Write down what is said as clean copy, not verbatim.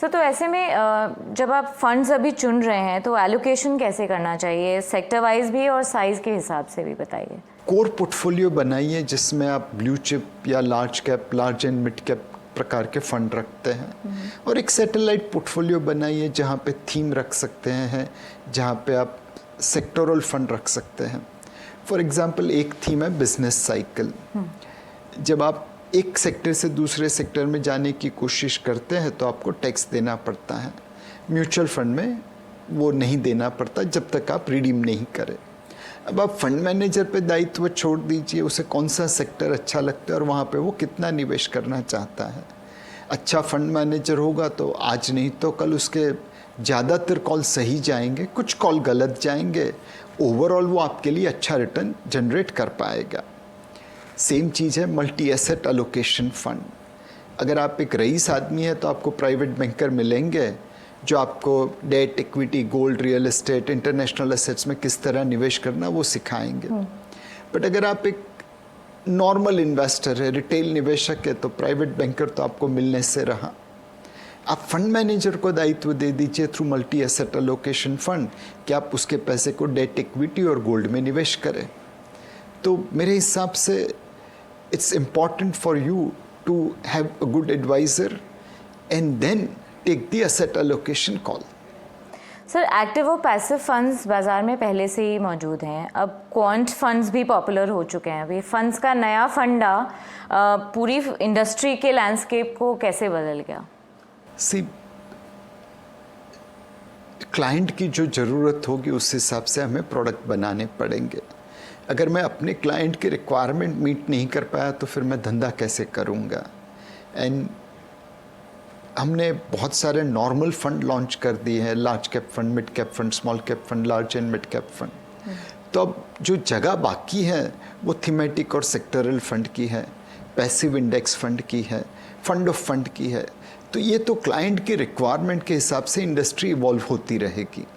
Sir तो ऐसे में जब आप फंड्स अभी चुन रहे हैं तो एलोकेशन कैसे करना चाहिए, सेक्टर वाइज भी और साइज के हिसाब से भी बताइए। कोर पोर्टफोलियो बनाइए जिसमें आप ब्लू चिप या large cap, large and mid cap प्रकार के फंड रखते हैं, और एक सैटेलाइट पोर्टफोलियो बनाइए जहाँ पे थीम रख सकते हैं, जहाँ पे आप सेक्टोरल फंड रख सकते हैं। फॉर एग्जांपल एक थीम है बिजनेस साइकिल। जब आप एक सेक्टर से दूसरे सेक्टर में जाने की कोशिश करते हैं तो आपको टैक्स देना पड़ता है। म्यूचुअल फंड में वो नहीं देना पड़ता जब तक आप रिडीम नहीं करें। अब आप फंड मैनेजर पे दायित्व छोड़ दीजिए, उसे कौन सा सेक्टर अच्छा लगता है और वहाँ पे वो कितना निवेश करना चाहता है। अच्छा फंड मैनेजर होगा तो आज नहीं तो कल उसके ज़्यादातर कॉल सही जाएंगे, कुछ कॉल गलत जाएंगे, ओवरऑल वो आपके लिए अच्छा रिटर्न जनरेट कर पाएगा। सेम चीज़ है मल्टी एसेट एलोकेशन फंड। अगर आप एक रईस आदमी है तो आपको प्राइवेट बैंकर मिलेंगे जो आपको debt, equity, gold, real estate, international assets में किस तरह निवेश करना वो सिखाएंगे। बट अगर आप एक नॉर्मल इन्वेस्टर है, रिटेल निवेशक है, तो प्राइवेट बैंकर तो आपको मिलने से रहा। आप फंड मैनेजर को दायित्व दे दीजिए through multi asset allocation fund कि आप उसके पैसे को डेट, इक्विटी और गोल्ड में निवेश करें। तो मेरे हिसाब से it's important for you to have a good adviser and then take the asset allocation call. Sir active और पैसिव फंड्स बाज़ार में पहले से ही मौजूद हैं, अब क्वांट फंड्स भी पॉपुलर हो चुके हैं। अभी फंड्स का नया फंडा पूरी इंडस्ट्री के लैंडस्केप को कैसे बदल गया? सी, क्लाइंट की जो ज़रूरत होगी उस हिसाब से हमें प्रोडक्ट बनाने पड़ेंगे। अगर मैं अपने क्लाइंट की रिक्वायरमेंट मीट नहीं कर पाया तो फिर मैं धंधा कैसे करूँगा। एंड हमने बहुत सारे नॉर्मल फंड लॉन्च कर दिए हैं, large cap fund, mid cap fund, small cap fund, large and mid cap fund. तो अब जो जगह बाकी है वो थीमेटिक और सेक्टरल फंड की है, पैसिव इंडेक्स फंड की है, फंड ऑफ फंड की है। तो ये तो क्लाइंट की रिक्वायरमेंट के हिसाब से इंडस्ट्री इवॉल्व होती रहेगी।